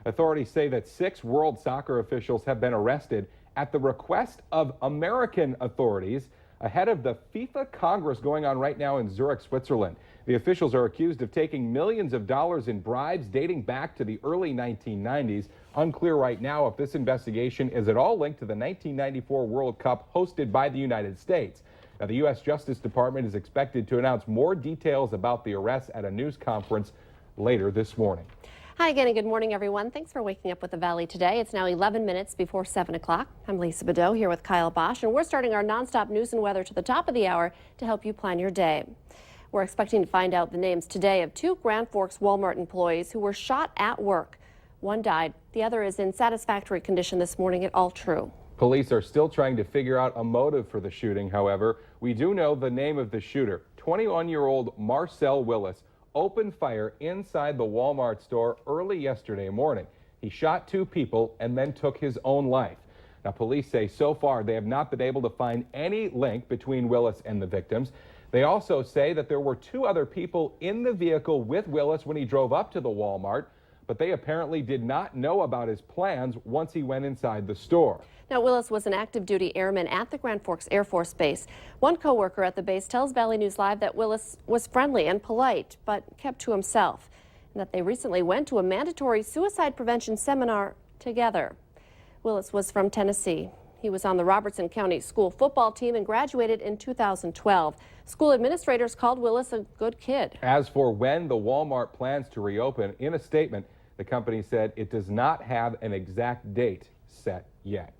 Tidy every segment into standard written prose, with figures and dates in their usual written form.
Authorities say that 6 World Soccer officials have been arrested at the request of American authorities ahead of the FIFA Congress going on right now in Zurich, Switzerland. The officials are accused of taking millions of dollars in bribes dating back to the early 1990s. Unclear right now if this investigation is at all linked to the 1994 World Cup hosted by the United States. Now, the U.S. Justice Department is expected to announce more details about the arrests at a news conference later this morning. Hi again and good morning, everyone. Thanks for waking up with the Valley today. It's now 11 minutes before 7 o'clock. I'm Lisa Bedeau here with Kyle Bosch, and we're starting our nonstop news and weather to the top of the hour to help you plan your day. We're expecting to find out the names today of 2 Grand Forks Walmart employees who were shot at work. One died. The other is in satisfactory condition this morning at All True. Police are still trying to figure out a motive for the shooting. However, we do know the name of the shooter. 21-year-old Marcel Willis opened fire inside the Walmart store early yesterday morning. He shot 2 people and then took his own life. Now, police say so far they have not been able to find any link between Willis and the victims. They also say that there were 2 other people in the vehicle with Willis when he drove up to the Walmart, but they apparently did not know about his plans once he went inside the store. Now, Willis was an active duty airman at the Grand Forks Air Force Base. One co-worker at the base tells Valley News Live that Willis was friendly and polite, but kept to himself, and that they recently went to a mandatory suicide prevention seminar together. Willis was from Tennessee. He was on the Robertson County school football team and graduated in 2012. School administrators called Willis a good kid. As for when the Walmart plans to reopen, in a statement, the company said it does not have an exact date set yet.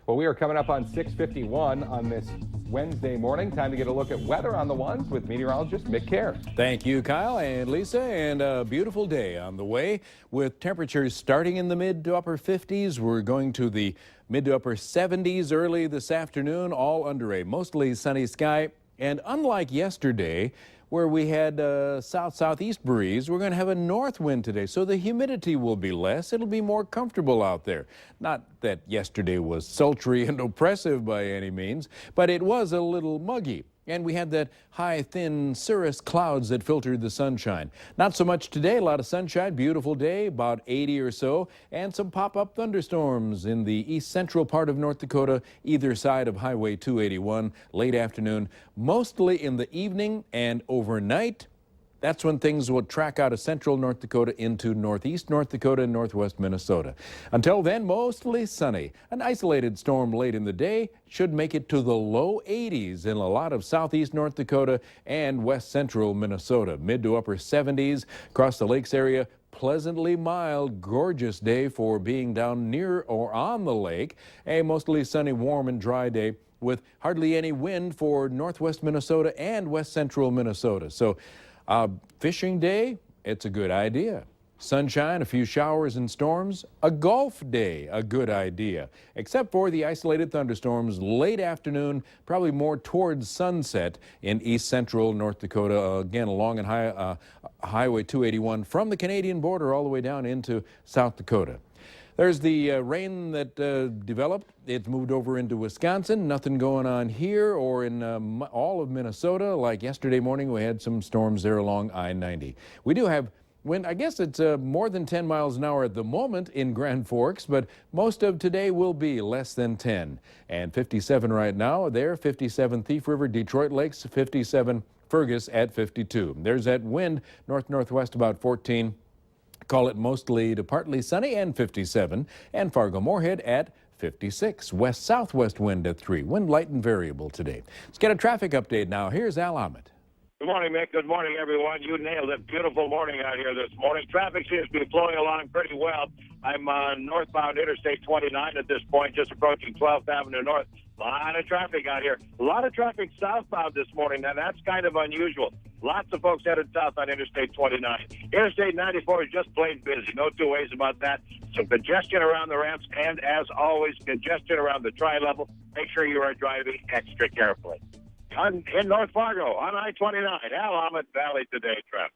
Well, we are coming up on 6:51 on this Wednesday morning. Time to get a look at weather on the ones with meteorologist Mick Kerr. Thank you, Kyle and Lisa, and a beautiful day on the way with temperatures starting in the mid to upper 50s. We're going to the mid to upper 70s early this afternoon, all under a mostly sunny sky. And unlike yesterday, where we had a south-southeast breeze, we're going to have a north wind today, so the humidity will be less. It'll be more comfortable out there. Not that yesterday was sultry and oppressive by any means, but it was a little muggy. And we had that high, thin cirrus clouds that filtered the sunshine. Not so much today. A lot of sunshine, beautiful day, about 80 or so, and some pop-up thunderstorms in the east central part of North Dakota, either side of Highway 281, late afternoon, mostly in the evening and overnight. That's when things will track out of central North Dakota into northeast North Dakota and northwest Minnesota. Until then, mostly sunny. An isolated storm late in the day should make it to the low 80s in a lot of southeast North Dakota and west central Minnesota. Mid to upper 70s across the lakes area. Pleasantly mild, gorgeous day for being down near or on the lake. A mostly sunny, warm and dry day with hardly any wind for northwest Minnesota and west central Minnesota. So fishing day, it's a good idea. Sunshine, a few showers and storms, a golf day, a good idea. Except for the isolated thunderstorms late afternoon, probably more towards sunset in east central North Dakota, again along Highway 281 from the Canadian border all the way down into South Dakota. There's the rain that developed. It's moved over into Wisconsin. Nothing going on here or in all of Minnesota. Like yesterday morning, we had some storms there along I-90. We do have wind. I guess it's more than 10 miles an hour at the moment in Grand Forks, but most of today will be less than 10. And 57 right now there, 57 Thief River, Detroit Lakes, 57 Fergus at 52. There's that wind north-northwest about 14. Call it mostly to partly sunny and 57, and Fargo-Moorhead at 56. West-southwest wind at 3. Wind light and variable today. Let's get a traffic update now. Here's Al Ahmed. Good morning, Mick. Good morning, everyone. You nailed it. Beautiful morning out here this morning. Traffic seems to be flowing along pretty well. I'm on northbound Interstate 29 at this point, just approaching 12th Avenue North. A lot of traffic out here. A lot of traffic southbound this morning. Now, that's kind of unusual. Lots of folks headed south on Interstate 29. Interstate 94 is just plain busy. No two ways about that. Some congestion around the ramps, and as always, congestion around the tri-level. Make sure you are driving extra carefully. In North Fargo, on I-29, Al Ahmed, Valley Today traffic.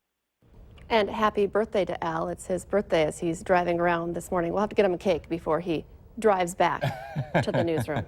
And happy birthday to Al. It's his birthday as he's driving around this morning. We'll have to get him a cake before he drives back to the newsroom.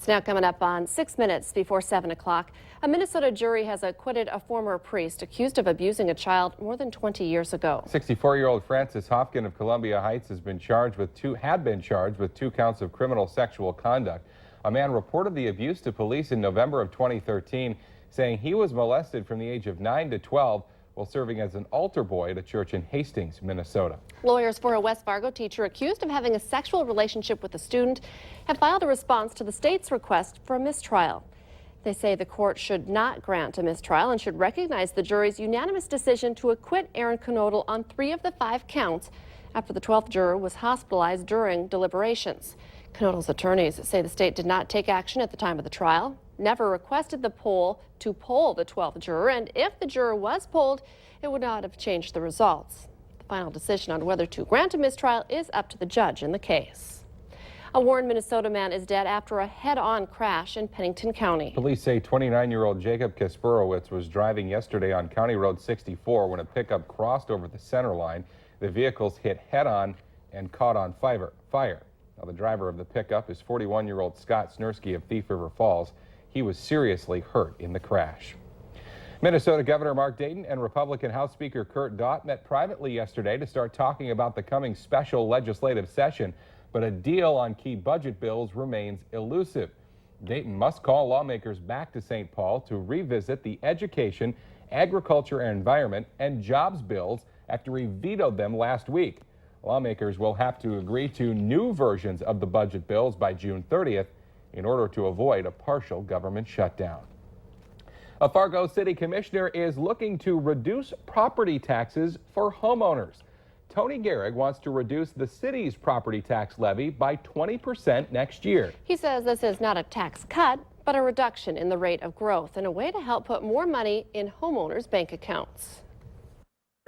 It's now coming up on 6 minutes before 7 o'clock. A Minnesota jury has acquitted a former priest accused of abusing a child more than 20 years ago. 64-year-old Francis Hopkin of Columbia Heights had been charged with two counts of criminal sexual conduct. A man reported the abuse to police in November of 2013, saying he was molested from the age of 9 to 12 while serving as an altar boy at a church in Hastings, Minnesota. Lawyers for a West Fargo teacher accused of having a sexual relationship with a student have filed a response to the state's request for a mistrial. They say the court should not grant a mistrial and should recognize the jury's unanimous decision to acquit Aaron Knodel on 3 of the 5 counts after the 12th juror was hospitalized during deliberations. Knodel's attorneys say the state did not take action at the time of the trial, never requested to poll the 12th juror, and if the juror was polled, it would not have changed the results. The final decision on whether to grant a mistrial is up to the judge in the case. A Warren, Minnesota man is dead after a head-on crash in Pennington County. Police say 29-year-old Jacob Kasperowitz was driving yesterday on County Road 64 when a pickup crossed over the center line. The vehicles hit head-on and caught on fire. Now, the driver of the pickup is 41-year-old Scott Snersky of Thief River Falls. He was seriously hurt in the crash. Minnesota Governor Mark Dayton and Republican House Speaker Kurt Daudt met privately yesterday to start talking about the coming special legislative session, but a deal on key budget bills remains elusive. Dayton must call lawmakers back to St. Paul to revisit the education, agriculture and environment, and jobs bills after he vetoed them last week. Lawmakers will have to agree to new versions of the budget bills by June 30th in order to avoid a partial government shutdown. A Fargo City Commissioner is looking to reduce property taxes for homeowners. Tony Gehrig wants to reduce the city's property tax levy by 20% next year. He says this is not a tax cut, but a reduction in the rate of growth and a way to help put more money in homeowners' bank accounts.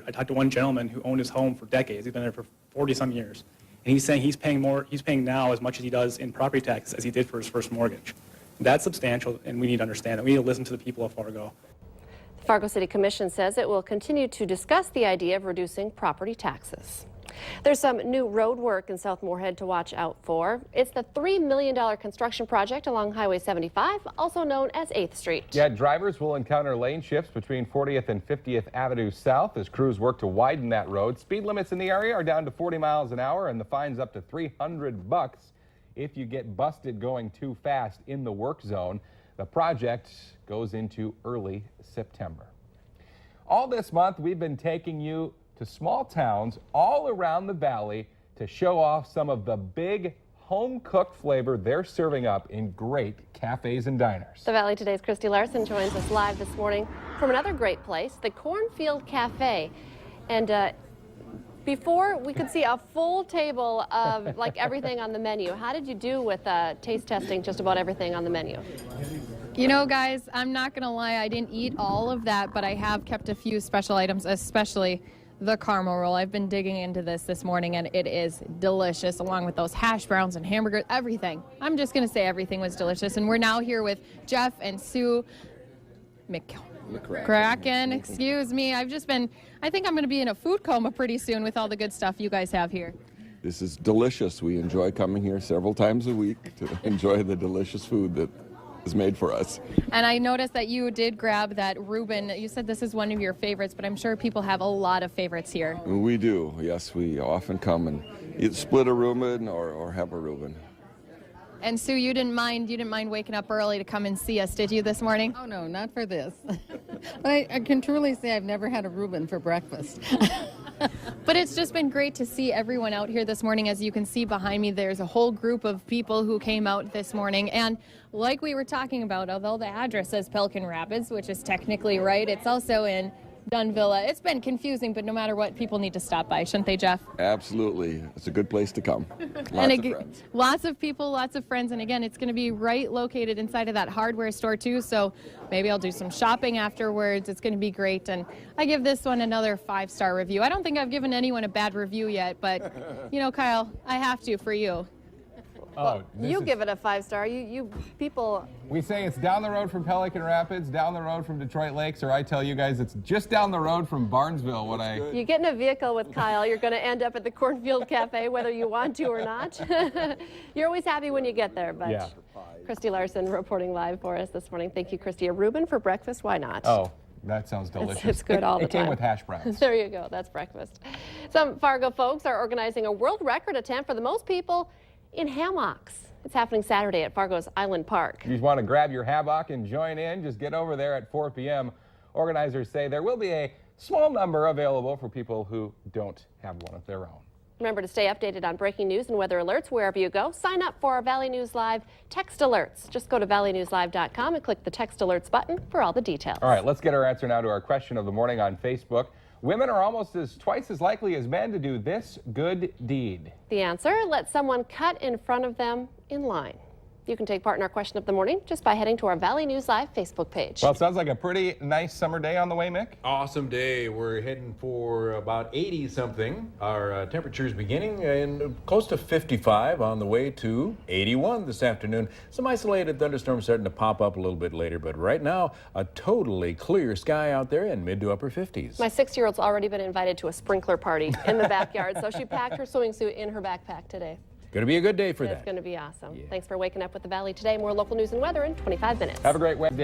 I talked to one gentleman who owned his home for decades. He's been there for 40-some years. And he's saying he's paying now as much as he does in property taxes as he did for his first mortgage. That's substantial, and we need to understand that. We need to listen to the people of Fargo. The Fargo City Commission says it will continue to discuss the idea of reducing property taxes. There's some new road work in South Moorhead to watch out for. It's the $3 million construction project along Highway 75, also known as 8th Street. Yeah, drivers will encounter lane shifts between 40th and 50th Avenue South as crews work to widen that road. Speed limits in the area are down to 40 miles an hour, and the fine's up to $300 if you get busted going too fast in the work zone. The project goes into early September. All this month, we've been taking you to small towns all around the valley to show off some of the big home-cooked flavor they're serving up in great cafes and diners. The Valley Today's Christy Larson joins us live this morning from another great place, the Cornfield Cafe. And before we could see a full table of like everything on the menu. How did you do with taste testing just about everything on the menu? You know, guys, I'm not going to lie, I didn't eat all of that, but I have kept a few special items, especially the caramel roll. I've been digging into this morning, and it is delicious, along with those hash browns and hamburgers, everything. I'm just going to say everything was delicious, and we're now here with Jeff and Sue McCracken. Excuse me. I think I'm going to be in a food coma pretty soon with all the good stuff you guys have here. This is delicious. We enjoy coming here several times a week to enjoy the delicious food that is made for us. And I noticed that you did grab that Reuben. You said this is one of your favorites, but I'm sure people have a lot of favorites here. We do. Yes, we often come and either split a Reuben or have a Reuben. And Sue, you didn't mind waking up early to come and see us, did you, this morning? Oh, no, not for this. But I can truly say I've never had a Reuben for breakfast. But it's just been great to see everyone out here this morning. As you can see behind me, there's a whole group of people who came out this morning. And like we were talking about, although the address says Pelican Rapids, which is technically right, it's also in Dunvilla. It's been confusing, but no matter what, people need to stop by, shouldn't they, Jeff? Absolutely. It's a good place to come. Lots of friends. Lots of people, lots of friends. And again, it's going to be right located inside of that hardware store, too. So maybe I'll do some shopping afterwards. It's going to be great. And I give this one another 5-star review. I don't think I've given anyone a bad review yet, but, you know, Kyle, I have to for you. Oh, You give it a 5-star. You people. We say it's down the road from Pelican Rapids, down the road from Detroit Lakes, or I tell you guys it's just down the road from Barnesville. You get in a vehicle with Kyle, you're going to end up at the Cornfield Cafe whether you want to or not. You're always happy when you get there, but Yeah. Christy Larson reporting live for us this morning. Thank you, Christy. A Reuben for breakfast? Why not? Oh, that sounds delicious. It's good all the It time. came with hash browns. There you go. That's breakfast. Some Fargo folks are organizing a world record attempt for the most people in hammocks. It's happening Saturday at Fargo's Island Park. If you want to grab your hammock and join in, just get over there at 4 p.m. Organizers say there will be a small number available for people who don't have one of their own. Remember to stay updated on breaking news and weather alerts wherever you go. Sign up for our Valley News Live text alerts. Just go to valleynewslive.com and click the text alerts button for all the details. All right, let's get our answer now to our question of the morning on Facebook. Women are almost twice as likely as men to do this good deed. The answer, let someone cut in front of them in line. You can take part in our question of the morning just by heading to our Valley News Live Facebook page. Well, it sounds like a pretty nice summer day on the way, Mick. Awesome day. We're heading for about 80 something. Our temperatures beginning in close to 55 on the way to 81 this afternoon. Some isolated thunderstorms starting to pop up a little bit later, but right now a totally clear sky out there in mid to upper 50s. My 6-year-old's already been invited to a sprinkler party in the backyard, so she packed her swimming suit in her backpack today. Going to be a good day for It's that. going to be awesome. Thanks for waking up with the Valley today. More local news and weather in 25 minutes. Have a great Wednesday.